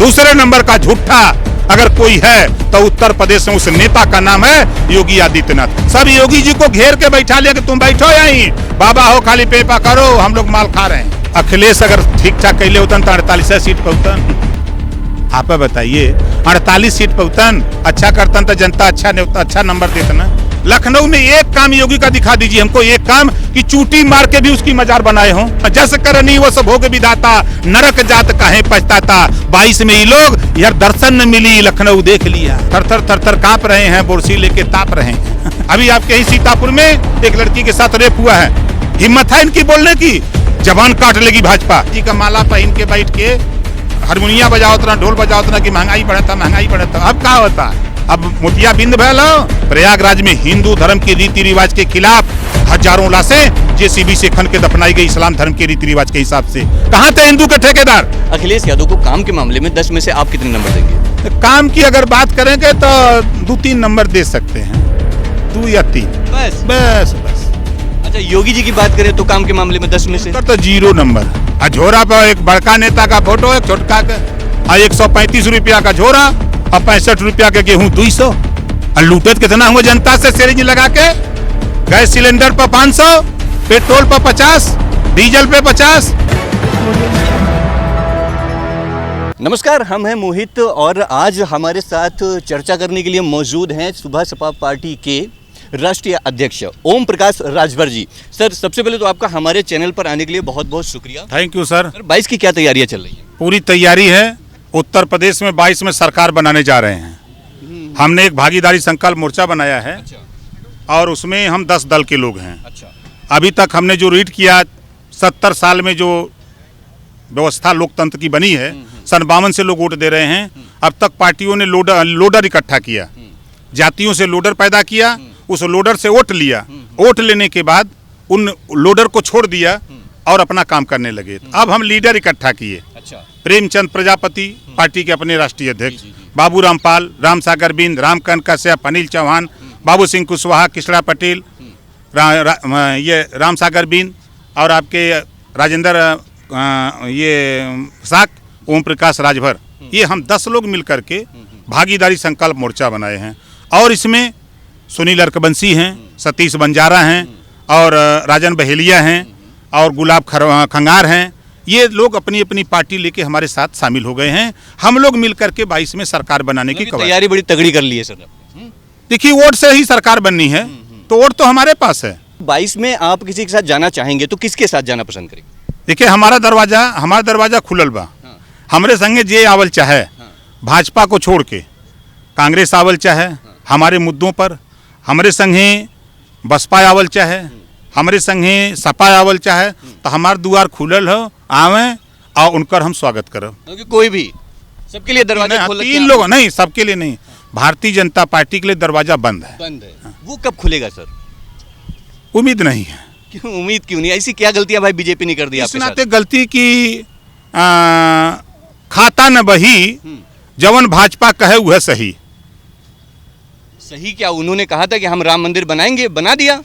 दूसरे नंबर का झूठा अगर कोई है तो उत्तर प्रदेश में उस नेता का नाम है योगी आदित्यनाथ। सब योगी जी को घेर के बैठा लिया कि तुम बैठो यहीं, बाबा हो खाली पेपा करो, हम लोग माल खा रहे हैं। अखिलेश अगर ठीक ठाक कैले होतन तो 48 सीट पे होतन। आप बताइए 48 सीट पे होतन, अच्छा करतन तो जनता अच्छा नंबर देता ना। लखनऊ में एक काम योगी का दिखा दीजिए हमको, एक काम कि चूटी मार के भी उसकी मजार बनाए हों। जस करनी वो सब भोग विधाता, नरक जात काहे पछताता। 22 में ये लोग यार दर्शन न मिली, लखनऊ देख लिया। थर कांप रहे हैं, बोरसी लेके ताप रहे हैं। अभी आपके ही सीतापुर में एक लड़की के साथ रेप हुआ है। हिम्मत है इनकी बोलने की, जबान काट लेगी भाजपा जी का माला पहन के बैठ के हारमोनिया बजाओ उतना, ढोल बजाओ उतना कि महंगाई बढ़ता। अब क्या होता, अब मोतिया बिंद भैलो। प्रयागराज में हिंदू धर्म के रीति रिवाज के खिलाफ हजारों लाशें जेसीबी से खन के दफनाई गई इस्लाम धर्म के रीति रिवाज के हिसाब से। कहाँ थे हिंदू के ठेकेदार? अखिलेश यादव को काम के मामले में 10 में से आप कितने नंबर देंगे? काम की अगर बात करेंगे तो 2-3 नंबर दे सकते हैं, 2 या 3 बस। अच्छा, योगी जी की बात करें तो काम के मामले में 10 में से तो 0 नंबर। झोरा पर एक बड़का नेता का फोटो, एक छोटका का, 135 रुपया का झोरा और 65 रुपया के गेहूं 200। और लूटत कितना हुआ जनता से सिरिंज लगा के। गैस सिलेंडर पर 500, पेट्रोल पर 50, डीजल पे 50। नमस्कार, हम हैं मोहित और आज हमारे साथ चर्चा करने के लिए मौजूद हैं सुभाष सपा पार्टी के राष्ट्रीय अध्यक्ष ओम प्रकाश राजभर जी। सर, सबसे पहले तो आपका हमारे चैनल पर आने के लिए बहुत बहुत शुक्रिया। Thank you sir. 22 की क्या तैयारियां चल रही हैं? पूरी तैयारी है। उत्तर प्रदेश में 22 में सरकार बनाने जा रहे हैं। हमने एक भागीदारी संकल्प मोर्चा बनाया है। अच्छा। और उसमें हम 10 दल के लोग हैं। अच्छा। अभी तक हमने जो रीड किया, 70 साल में जो व्यवस्था लोकतंत्र की बनी है, 52 से लोग वोट दे रहे हैं। अब तक पार्टियों ने लोडर इकट्ठा किया, जातियों से लोडर पैदा किया, उस लोडर से वोट लिया। वोट लेने के बाद उन लोडर को छोड़ दिया और अपना काम करने लगे। अब हम लीडर इकट्ठा किए। अच्छा। प्रेमचंद प्रजापति पार्टी के अपने राष्ट्रीय अध्यक्ष, बाबू रामपाल, राम सागर बिंद, रामकांत कश्यप, अनिल चौहान, बाबू सिंह कुशवाहा, कृष्णा पटेल, ये राम सागर बिंद और आपके राजेंद्र ये साक, ओम प्रकाश राजभर, ये हम 10 लोग मिलकर के भागीदारी संकल्प मोर्चा बनाए हैं। और इसमें सुनील अर्कबंसी हैं, सतीश बंजारा हैं और राजन बहेलिया हैं और गुलाब खंगार हैं। ये लोग अपनी अपनी पार्टी लेके हमारे साथ शामिल हो गए हैं। हम लोग मिलकर के 22 में सरकार बनाने की तैयारी बड़ी तगड़ी कर ली है सर। देखिए, वोट से ही सरकार बननी है, तो वोट तो हमारे पास है। 22 में आप किसी के साथ जाना चाहेंगे तो किसके साथ जाना पसंद करेंगे? देखिए, हमारा दरवाजा खुलल बा। हमरे संगे जे आवल चाहे, भाजपा को छोड़ के कांग्रेस आवल चाहे हमारे मुद्दों पर, हमरे संगे बसपा आवल चाहे, हमरे संगे सपा आवल चाहे, तो हमार दुआर खुलल हो, आवें और उनकर हम स्वागत करब। क्योंकि कोई भी, सबके लिए दरवाजा खोला? 3 लोग नहीं, सबके लिए नहीं। भारतीय जनता पार्टी के लिए दरवाजा बंद है। वो कब खुलेगा सर? उम्मीद नहीं है। क्यों उम्मीद क्यों नहीं? ऐसी क्या गलतियां भाई बीजेपी ने कर दी आपके साथ? इस नाते गलती की खाता न बही, जवन भाजपा कहे वह सही। सही क्या? उन्होंने कहा था कि हम राम मंदिर बनाएंगे, बना दिया।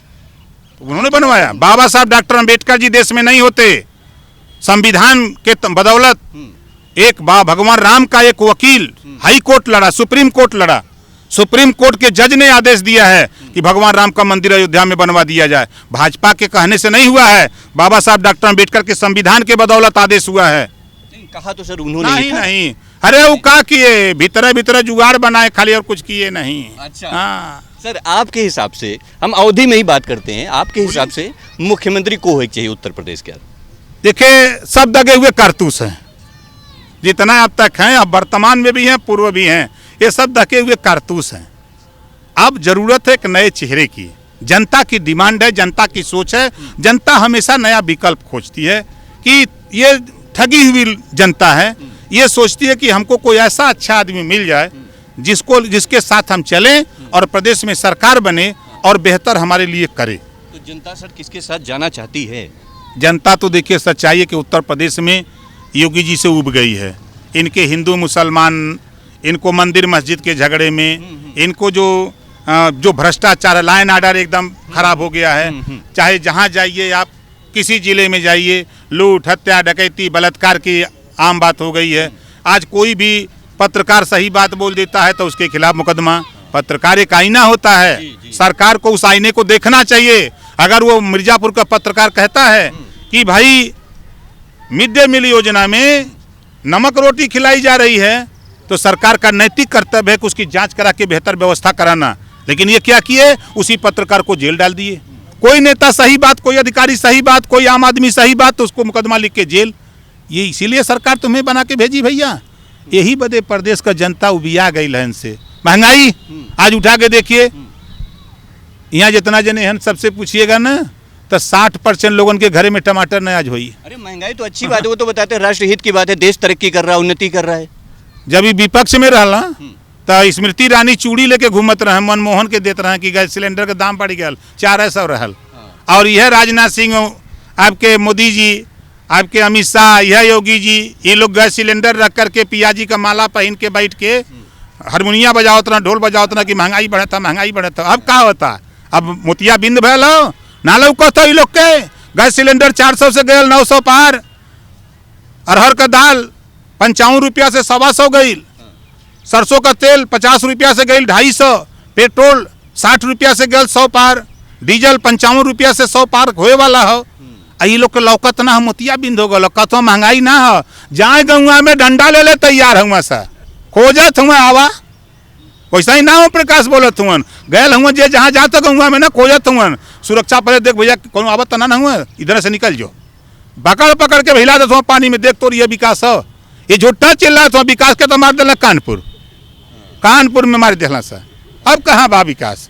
उन्होंने बनवाया। बाबा साहब डॉक्टर अंबेडकर जी देश में नहीं होते, संविधान के बदौलत एक भगवान राम का एक वकील हाई कोर्ट लड़ा, सुप्रीम कोर्ट लड़ा। सुप्रीम कोर्ट के जज ने आदेश दिया है कि भगवान राम का मंदिर अयोध्या में बनवा दिया जाए। भाजपा के कहने से नहीं हुआ है, बाबा साहब डॉक्टर अंबेडकर के संविधान के बदौलत आदेश हुआ है। कहा तो सर उन्होंने नहीं। अरे वो क्या किए, भीतर जुगाड़ बनाए खाली, और कुछ किए नहीं। अच्छा। हाँ। सर, आपके हिसाब से, हम अवधि में ही बात करते हैं, आपके हिसाब से मुख्यमंत्री को होना चाहिए उत्तर प्रदेश के? देखिए, सब दगे हुए कारतूस हैं जितना अब तक हैं, अब वर्तमान में भी हैं, पूर्व भी हैं, ये सब दगे हुए कारतूस हैं। अब जरूरत है एक नए चेहरे की। जनता की डिमांड है, जनता की सोच है। जनता हमेशा नया विकल्प खोजती है कि ये ठगी हुई जनता है, ये सोचती है कि हमको कोई ऐसा अच्छा आदमी मिल जाए जिसके साथ हम चलें और प्रदेश में सरकार बने और बेहतर हमारे लिए करे। तो जनता सर किसके साथ जाना चाहती है? जनता तो देखिए, सच्चाई है कि उत्तर प्रदेश में योगी जी से उब गई है। इनके हिंदू मुसलमान, इनको मंदिर मस्जिद के झगड़े में, इनको जो भ्रष्टाचार, लाइन आर्डर एकदम खराब हो गया है। चाहे जहाँ जाइए आप, किसी जिले में जाइए, लूट, हत्या, डकैती, बलात्कार की आम बात हो गई है। आज कोई भी पत्रकार सही बात बोल देता है तो उसके खिलाफ मुकदमा। पत्रकार एक आईना होता है, सरकार को उस आईने को देखना चाहिए। अगर वो मिर्जापुर का पत्रकार कहता है कि भाई मिड डे मील योजना में नमक रोटी खिलाई जा रही है, तो सरकार का नैतिक कर्तव्य है कि उसकी जांच करा के बेहतर व्यवस्था कराना। लेकिन ये क्या किए, उसी पत्रकार को जेल डाल दिए। कोई नेता सही बात, कोई अधिकारी सही बात, कोई आम आदमी सही बात, तो उसको मुकदमा लिख के जेल। ये इसीलिए सरकार तुम्हें बना के भेजी भैया। यही बदे प्रदेश का जनता उबिया गई है इनसे। महंगाई आज उठा के देखिए, यहाँ जितना जने हैं सबसे पूछिएगा ना तो 60% लोगों के घरे में टमाटर न आज हुई। अरे महंगाई तो अच्छी बात है, वो तो बताते हैं राष्ट्र हित की बात है, देश तरक्की कर रहा है, उन्नति कर रहा है। जब ये विपक्ष में रहला तो स्मृति ईरानी चूड़ी लेके घूमत रहे, मनमोहन के देते रहे कि गैस सिलेंडर के दाम बढ़ गया 400 रहल। और यह राजनाथ सिंह, आपके मोदी जी, आपके अमित शाह, यह योगी जी, ये लोग गैस सिलेंडर रख करके पियाजी का माला पहन के बैठ के हारमोनिया बजावत रहा, ढोल बजावत रहा कि महंगाई बढ़ता, महंगाई बढ़ता। अब क्या होता, अब मोतिया बिंद भयल हो ना लौकत हो। लोग के गैस सिलेंडर 400 से गए 900 पार, अरहर का दाल 55 रुपया से 125 गई, सरसों का तेल 50 रुपया से गई 250, पेट्रोल 60 रुपया से गए 100 पार, डीजल 55 रुपया से 100 पार होए वाला हो। ये लोग के लौकत ना मोतिया बिंद हो गल, कतो महंगाई ना हो। जाए गौवा में डंडा ले ले तैयार हुआ सा, खोजत हुआ आवा। वैसा ही ना हो प्रकाश बोलत हुआ, गैल हुआ जे जहाँ जाता गौवा में ना खोजत हुआ। सुरक्षा पहले देख भैया कौन आवत ना ना हुआ, इधर से निकल जो, पकड़ पकड़ के भिला देता पानी में, देख तो ये विकास हो। ये झूठा चिल्ला था विकास के तो मार दिला कानपुर में मार दिला सर। अब कहाँ बा विकास,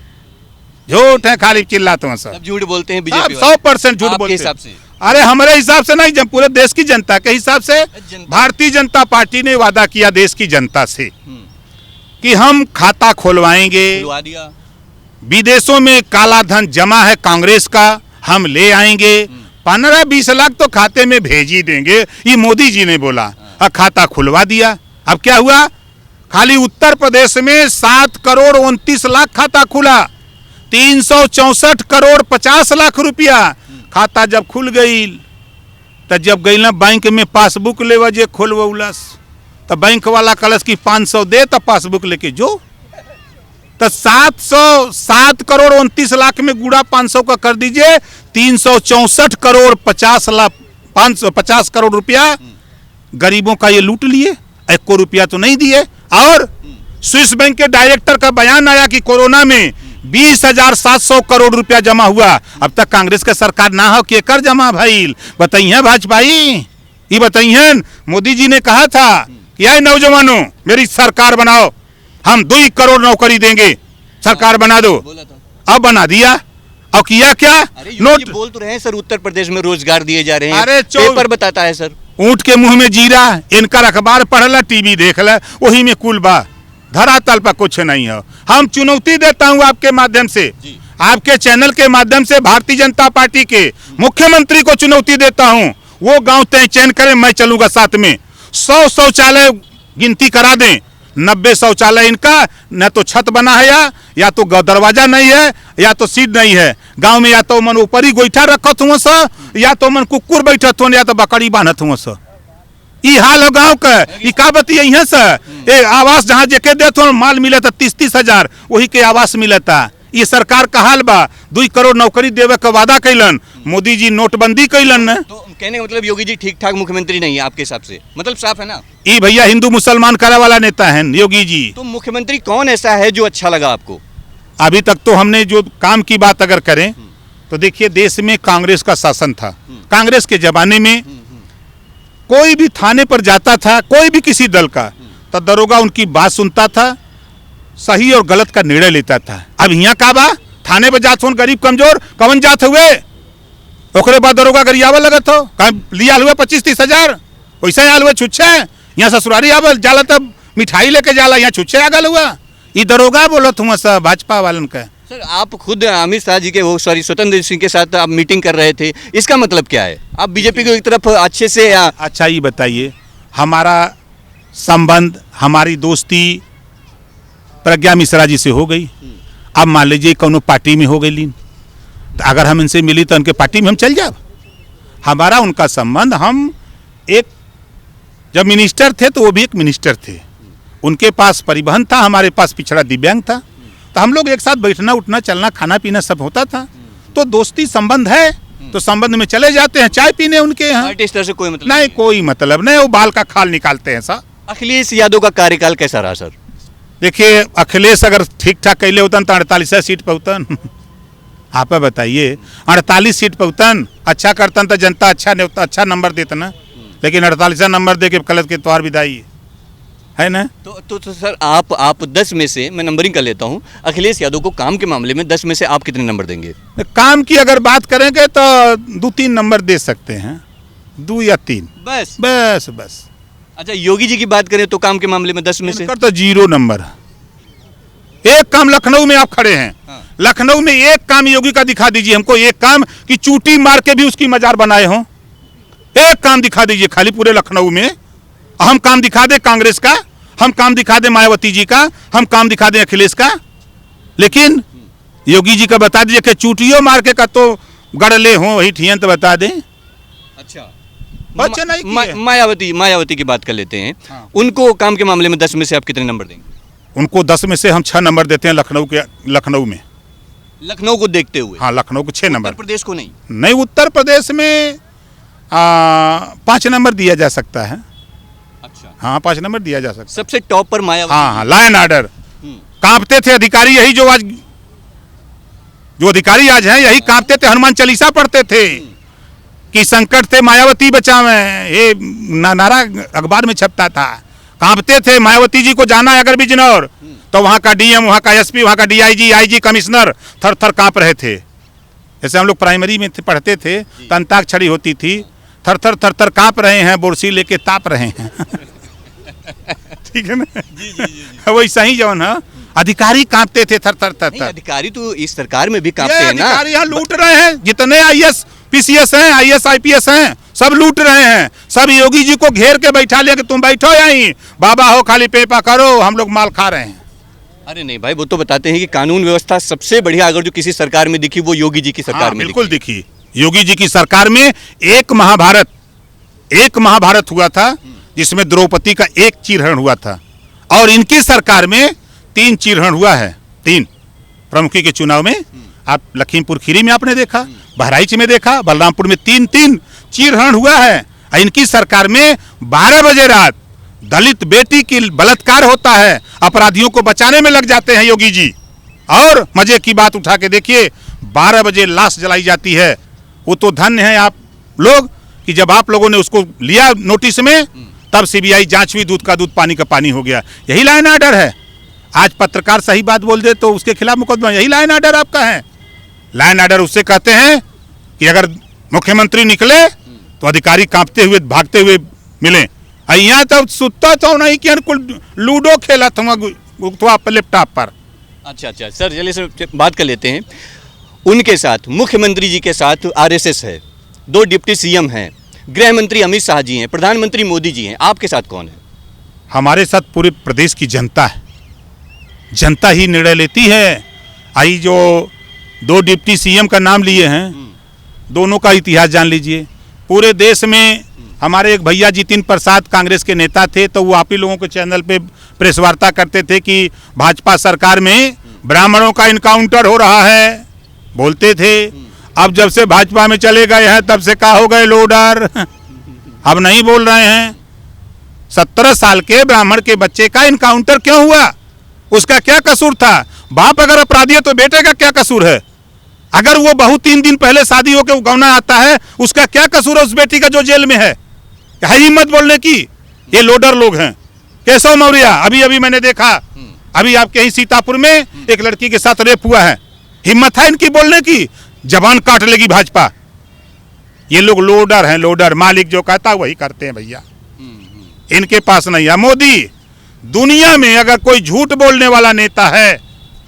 झूठ है, खाली चिल्लाते हैं सब, झूठ बोलते हैं बीजेपी 100% झूठ बोलते हिसाब से। अरे हमारे हिसाब से नहीं, जब पूरे देश की जनता के हिसाब से भारतीय जनता पार्टी ने वादा किया देश की जनता से कि हम खाता खोलवाएंगे, विदेशों में काला धन जमा है कांग्रेस का, हम ले आएंगे, 15-20 लाख तो खाते में भेज ही देंगे, ये मोदी जी ने बोला। खाता खुलवा दिया। अब क्या हुआ, खाली उत्तर प्रदेश में 7 करोड़ 29 लाख खाता खुला, 364 करोड़ 50 लाख रुपया खाता जब खुल गई। तो जब गई ना बैंक में पासबुक लेवा जे खोलवलस, तो बैंक वाला कलश की 500 दे, तो पासबुक लेके जो, तो 7 करोड़ 29 लाख में गुड़ा 500 का कर दीजिए, 364 करोड़ 50 लाख 550 करोड़ रुपया गरीबों का ये लूट लिए, 1 रुपया तो नहीं दिए। और स्विस बैंक के डायरेक्टर का बयान आया कि कोरोना में 20,700 करोड़ रुपया जमा हुआ। अब तक कांग्रेस के सरकार ना हो के कर जमा भाई बताइए भाजपाई, ये बताइए। मोदी जी ने कहा था कि आए नौजवानों मेरी सरकार बनाओ, हम 2 करोड़ नौकरी देंगे, सरकार बना दो। अब बना दिया। और किया क्या, नोट बोल तो रहे हैं सर, उत्तर प्रदेश में रोजगार दिए जा रहे हैं। अरे पेपर बताता है सर, ऊंट के मुंह में जीरा, इनका अखबार पढ़ला, टीवी देख ला, वही में कुल बा, धरातल पर कुछ नहीं है। हम चुनौती देता हूं आपके माध्यम से, आपके चैनल के माध्यम से भारतीय जनता पार्टी के मुख्यमंत्री को चुनौती देता हूं, वो गांव तय चयन करें, मैं चलूंगा साथ में। 100 शौचालय गिनती करा दें, 90 शौचालय इनका, न तो छत बना है, या तो दरवाजा नहीं है, या तो सीट नहीं है गांव में, या तो मन ऊपर ही गोईठा रखत हुआ सा, या तो मन कुकुर बैठत हुआ, या तो बकरी बांधत हुआ सा। ई हाल हो गाँव का, ई का बतिया है सर। ए आवास जहाँ जेके देते हो माल मिला था 30-30 हजार, वही के आवास मिला था। ये सरकार का हाल बा, 2 करोड़ नौकरी देवे का वादा कैलन, मोदी जी नोटबंदी कैलन न। तो कहने का मतलब योगी जी ठीक ठाक मुख्यमंत्री नहीं है आपके हिसाब से, मतलब साफ है ना। ये भैया हिंदू मुसलमान करे वाला नेता है योगी जी। तो मुख्यमंत्री कौन ऐसा है जो अच्छा लगा आपको? अभी तक तो हमने जो काम की बात अगर करें तो देखिए, देश में कांग्रेस का शासन था। कांग्रेस के जमाने में कोई भी थाने पर जाता था, कोई भी किसी दल का, तो दरोगा उनकी बात सुनता था, सही और गलत का निर्णय लेता था। अब यहाँ का बा, थाने पर जात हो गरीब कमजोर कवन जात हुए, ओकरे बाद दरोगा गरियावा लगत हो, लिया हुआ 25-30 हजार, वैसा आल हुआ छुच्छे, यहाँ ससुरारी आवल जाला तब मिठाई लेके जाला, यहाँ छुच्छे आगल हुआ। ये दरोगा बोलत हुआ सब भाजपा वालन का। सर आप खुद अमित शाह जी के स्वतंत्र सिंह के साथ आप मीटिंग कर रहे थे, इसका मतलब क्या है? आप बीजेपी को एक तरफ अच्छे से अच्छा ये बताइए, हमारा संबंध, हमारी दोस्ती प्रज्ञा मिश्रा जी से हो गई। अब मान लीजिए कोनो पार्टी में हो गई लीन, तो अगर हम इनसे मिली तो उनके पार्टी में हम चल जाए। हमारा उनका संबंध, हम एक जब मिनिस्टर थे तो वो भी एक मिनिस्टर थे, उनके पास परिवहन था, हमारे पास पिछड़ा दिव्यांग था, तो हम लोग एक साथ बैठना उठना चलना खाना पीना सब होता था। तो दोस्ती संबंध है तो संबंध में चले जाते हैं, चाय पीने उनके यहाँ। पार्टी स्तर से कोई मतलब नहीं, कोई मतलब नहीं, वो बाल का खाल निकालते हैं सर। अखिलेश यादव का कार्यकाल कैसा रहा सर? देखिए, अखिलेश अगर ठीक ठाक कैले होतन तो 48 सीट पे होतन। आप बताइए, 48 सीट पे होतन, अच्छा करतन तो जनता अच्छा नंबर देता ना, लेकिन 48 नंबर दे के कलत के तौर विदाई है ना। तो सर आप 10 में से, मैं नंबरिंग कर लेता हूँ, अखिलेश यादव को काम के मामले में 10 में से आप कितने नंबर देंगे? काम की अगर बात करेंगे तो 2-3 नंबर दे सकते हैं, 2 या 3 बस। बस। अच्छा, योगी जी की बात करें तो काम के मामले में 10 में से तो 0 नंबर। एक काम लखनऊ में आप खड़े हैं, हाँ। लखनऊ में एक काम योगी का दिखा दीजिए हमको, एक काम कि चूटी मार के भी उसकी मजार बनाए हों, एक काम दिखा दीजिए खाली पूरे लखनऊ में। हम काम दिखा दे कांग्रेस का, हम काम दिखा दे मायावती जी का, हम काम दिखा दे अखिलेश का, लेकिन योगी जी का बता दीजिए कि चूटियों मार के का तो गड़ले हों वही ठियन तो बता दें। अच्छा, बच्चे नहीं किए। मायावती की बात कर लेते हैं। हाँ। उनको काम के मामले में 10 में से आप कितने नंबर देंगे? उनको 10 में से हम 6 नंबर देते हैं, लखनऊ में। लखनऊ को देखते हुए? हाँ, लखनऊ को 6 नंबर। उत्तर प्रदेश को नहीं? नहीं, उत्तर प्रदेश में 5 नंबर दिया जा सकता है। अच्छा, हाँ, 5 नंबर दिया जा सकता है। सबसे टॉप पर मायावती। हाँ, लायन ऑर्डर कांपते थे अधिकारी, यही जो अधिकारी आज हैं यही कांपते थे, हनुमान चालीसा पढ़ते थे कि संकट थे मायावती बचावें, ये नारा अखबार में छपता था। कांपते थे, मायावती जी को जाना है अगर बिजनौर तो वहाँ का डीएम, वहाँ का एसपी, वहाँ का डीआईजी, आईजी, कमिश्नर थर थर कांप रहे थे। जैसे हम लोग प्राइमरी में पढ़ते थे तो अंताक्षरी होती थी, थर थर कांप रहे हैं, बोरसी लेके ताप रहे हैं। ठीक है ना, वैसा ही जौन है अधिकारी कांपते थे थर थर। अधिकारी तो इस सरकार में भी कांपते हैं ना। अधिकारी यहाँ लूट रहे हैं, जितने आईएएस पीसीएस हैं, आईएएस आईपीएस हैं, सब लूट रहे हैं। सब योगी जी को घेर के बैठा लिया कि तुम बैठो यहीं, बाबा हो खाली पेपा करो, हम लोग माल खा रहे हैं। अरे नहीं भाई, वो तो बताते हैं कि कानून व्यवस्था सबसे बढ़िया अगर जो किसी सरकार में दिखी वो योगी जी की सरकार में बिल्कुल दिखी। योगी जी की सरकार में एक महाभारत हुआ था जिसमें द्रौपदी का एक चीरहरण हुआ था, और इनकी सरकार में 3 चीरहरण हुआ है। 3 प्रमुखी के चुनाव में आप लखीमपुर खीरी में आपने देखा, बहराइच में देखा, बलरामपुर में 3 चीरहरण हुआ है। इनकी सरकार में 12 बजे रात दलित बेटी की बलात्कार होता है, अपराधियों को बचाने में लग जाते हैं योगी जी। और मजे की बात उठा के देखिए, 12 बजे लाश जलाई जाती है। वो तो धन्य है आप लोग कि जब आप लोगों ने उसको लिया नोटिस में, तब सीबीआई जांच हुई, दूध का दूध पानी का पानी हो गया। यही लाइन ऑर्डर है। आज पत्रकार सही बात बोल दे तो उसके खिलाफ मुकदमा, यही लाइन ऑर्डर आपका है। लाइन ऑर्डर उससे कहते हैं कि अगर मुख्यमंत्री निकले तो अधिकारी कांपते हुए भागते हुए मिले। यहाँ तो सुता तो नहीं कि लूडो खेला था लैपटॉप पर। अच्छा सर, चलिए सर बात कर लेते हैं। उनके साथ मुख्यमंत्री जी के साथ आरएसएस है, 2 डिप्टी सीएम हैं, गृह मंत्री अमित शाह जी हैं, प्रधानमंत्री मोदी जी हैं, आपके साथ कौन है? हमारे साथ पूरे प्रदेश की जनता है। जनता ही निर्णय लेती है। आई जो 2 डिप्टी सीएम का नाम लिए हैं, दोनों का इतिहास जान लीजिए। पूरे देश में हमारे एक भैया जितिन प्रसाद कांग्रेस के नेता थे, तो वो आप ही लोगों के चैनल पे प्रेस वार्ता करते थे कि भाजपा सरकार में ब्राह्मणों का इनकाउंटर हो रहा है, बोलते थे। अब जब से भाजपा में चले गए हैं तब से क्या हो गए लोडर, अब नहीं बोल रहे हैं। 17 साल के ब्राह्मण के बच्चे का इनकाउंटर क्यों हुआ? उसका क्या कसूर था? बाप अगर अपराधी है तो बेटे का क्या कसूर है? अगर वो बहू 3 दिन पहले शादी होकर उगवना आता है, उसका क्या कसूर है उस बेटी का जो जेल में है? हिम्मत बोलने की। ये लोडर लोग हैं। केशव मौर्य, अभी मैंने देखा, अभी आपके ही सीतापुर में एक लड़की के साथ रेप हुआ है। हिम्मत है इनकी बोलने की? जबान काट लेगी भाजपा। ये लोग लोडर हैं, लोडर। मालिक जो कहता है वही करते हैं भैया, इनके पास नहीं है। मोदी, दुनिया में अगर कोई झूठ बोलने वाला नेता है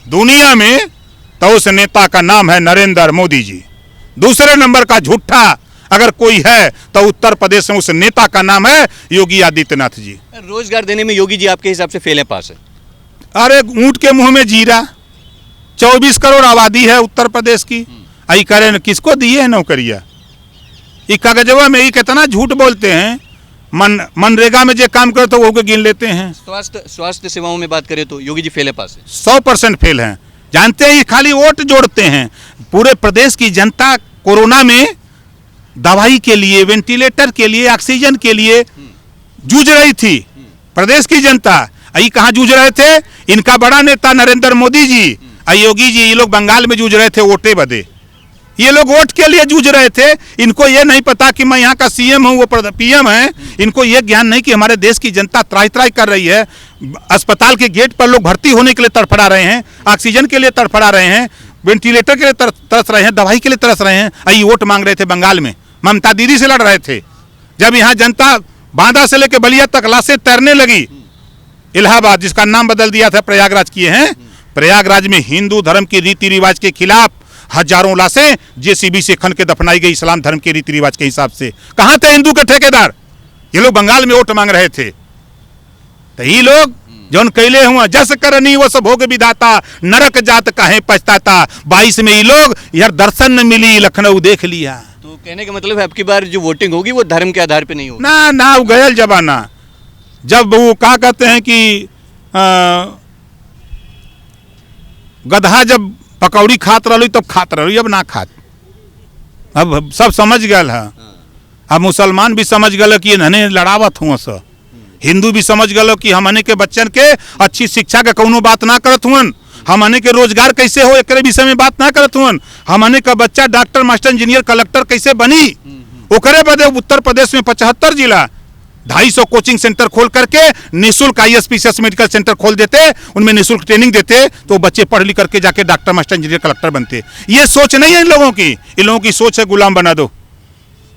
दुनिया में, तो उस नेता का नाम है नरेंद्र मोदी जी। दूसरे नंबर का झूठा अगर कोई है तो उत्तर प्रदेश में उस नेता का नाम है योगी आदित्यनाथ जी। रोजगार देने में योगी जी आपके हिसाब से फेल है, पास है? अरे ऊंट के मुंह में जीरा। 24 करोड़ आबादी है उत्तर प्रदेश की, आई करे न किसको दिए है नौकरियां? ये कागजवा में ही कितना झूठ बोलते हैं मनरेगा में जो काम करे तो वो को गिन लेते हैं। स्वास्थ्य सेवाओं में बात करें तो योगी जी फेले पास है। 100% फेल हैं। जानते हैं ये खाली वोट जोड़ते हैं। पूरे प्रदेश की जनता कोरोना में दवाई के लिए, वेंटिलेटर के लिए, ऑक्सीजन के लिए जूझ रही थी। प्रदेश की जनता यही कहाँ जूझ रहे थे? इनका बड़ा नेता नरेंद्र मोदी जी, योगी जी, ये लोग बंगाल में जूझ रहे थे वोटे बदे। ये लोग वोट के लिए जूझ रहे थे। इनको ये नहीं पता कि मैं यहाँ का सीएम हूँ, वो पीएम है। इनको ये ज्ञान नहीं कि हमारे देश की जनता त्राही त्राही कर रही है। अस्पताल के गेट पर लोग भर्ती होने के लिए तड़फड़ा रहे हैं, ऑक्सीजन के लिए तड़फड़ा रहे हैं, वेंटिलेटर के लिए तरस रहे हैं, दवाई के लिए तरस रहे हैं। यही वोट मांग रहे थे बंगाल में, ममता दीदी से लड़ रहे थे। जब यहाँ जनता बांदा से लेकर बलिया तक लाशें तैरने लगी, इलाहाबाद जिसका नाम बदल दिया था प्रयागराज किए हैं, प्रयागराज में हिंदू धर्म के रीति रिवाज के खिलाफ हजारों लाशें जेसीबी से खन के दफनाई गई इस्लाम धर्म के रीति रिवाज के हिसाब से। कहां थे हिंदू के ठेकेदार? ये लोग बंगाल में वोट मांग रहे थे। तो ये लोग जौन कैले हुआ जस करनी वो सब भोग विधाता, नरक जात काहे पछताता। 22 में ये लोग यार दर्शन न मिली, लखनऊ देख लिया। तो कहने का मतलब है अब की बार जो वोटिंग होगी वो धर्म के आधार पे नहीं होगी। ना ना, वो गयल जमाना। जब वो क्या कहते हैं कि गधा जब पकौड़ी खात रही तब खात रही, अब ना खात। अब सब समझ गए है। अब मुसलमान भी समझ गए कि इन्हने लड़ावत हुआ स। हिंदू भी समझ गए कि हमने के बच्चन के अच्छी शिक्षा का कौनो बात ना करत हुअन, हमने के रोजगार कैसे हो एक विषय में बात ना करत हुअन, हमने का बच्चा डॉक्टर, मास्टर, इंजीनियर, कलेक्टर कैसे बनी, ओकरे बदे उत्तर प्रदेश में 75 जिला 250 कोचिंग सेंटर खोल करके निःशुल्क ISPCS मेडिकल सेंटर खोल देते, उनमें निःशुल्क ट्रेनिंग देते, तो बच्चे पढ़ लिख करके जाके डॉक्टर, मास्टर, इंजीनियर, कलेक्टर बनते। ये सोच नहीं है इन लोगों की। इन लोगों की सोच है गुलाम बना दो,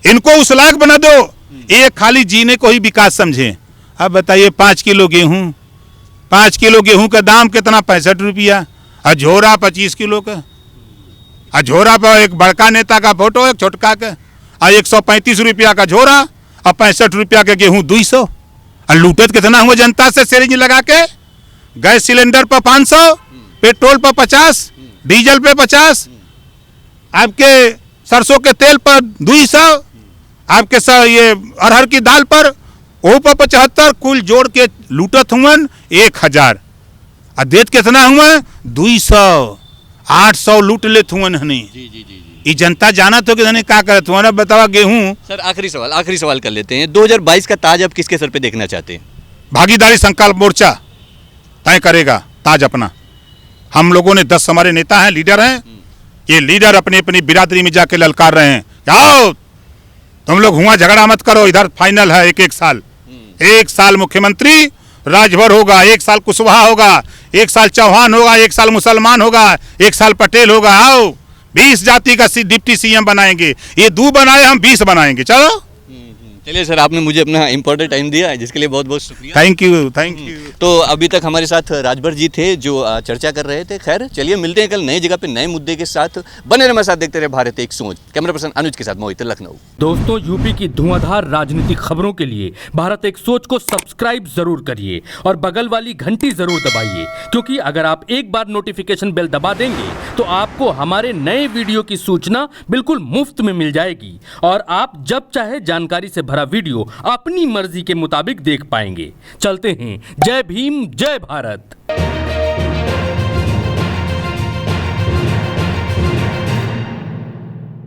इनको उस लायक बना दो, ये खाली जीने को ही विकास समझे। अब बताइए 5 किलो गेहूं, 5 किलो गेहूं का दाम कितना? 65 रुपया। झोरा 25 किलो का। झोरा पर एक बड़का नेता का फोटो, एक छोटका का। 135 रुपया का झोरा और 65 रुपया के गेहूं 200। और लूटत कितना हुआ जनता से सिरिंज लगा के? गैस सिलेंडर पर 500, पेट्रोल पर 50, डीजल पे 50, आपके सरसों के तेल पर 200, आपके ये अरहर की दाल पर वो पर 75, कुल जोड़ के लूटत हुआ 1000। और देत कितना हुआ? 200, 800 लूट लेत हुआ। ये जनता जाना तो कि क्या करत हुआ? बतावा गेहूं। सर आखिरी सवाल कर लेते हैं। 2022 का ताज अब किसके सर पे देखना चाहते हैं? भागीदारी संकल्प मोर्चा तय करेगा ताज अपना। हम लोगों ने 10 हमारे नेता हैं, लीडर हैं। ये लीडर अपनी अपनी बिरादरी में जाके ललकार रहे हैं, आओ तुम लोग हुआ झगड़ा मत करो, इधर फाइनल है। एक साल, 1 साल मुख्यमंत्री राजभर होगा, 1 साल कुशवाहा होगा, 1 साल चौहान होगा, 1 साल मुसलमान होगा, 1 साल पटेल होगा। आओ 20 जाति का डिप्टी सीएम बनाएंगे। ये 2 बनाए, हम 20 बनाएंगे। चलो चलिए सर, आपने मुझे अपना इम्पोर्टेंट टाइम दिया है जिसके लिए बहुत बहुत शुक्रिया। Thank you, thank you. तो अभी तक हमारे साथ राजभर जी थे जो चर्चा कर रहे थे। खैर चलिए मिलते हैं कल नई जगह पे नए मुद्दे के साथ। बने रहे हमारे साथ, देखते रहे भारत एक सोच। कैमरा पर्सन अनुज के साथ मोहित, लखनऊ। दोस्तों, यूपी की धुआंधार राजनीतिक खबरों के लिए भारत एक सोच को सब्सक्राइब जरूर करिए और बगल वाली घंटी जरूर दबाइए, क्योंकि अगर आप एक बार नोटिफिकेशन बेल दबा देंगे तो आपको हमारे नए वीडियो की सूचना बिल्कुल मुफ्त में मिल जाएगी और आप जब चाहे जानकारी से भरा वीडियो अपनी मर्जी के मुताबिक देख पाएंगे। चलते हैं। जय भीम, जय भारत।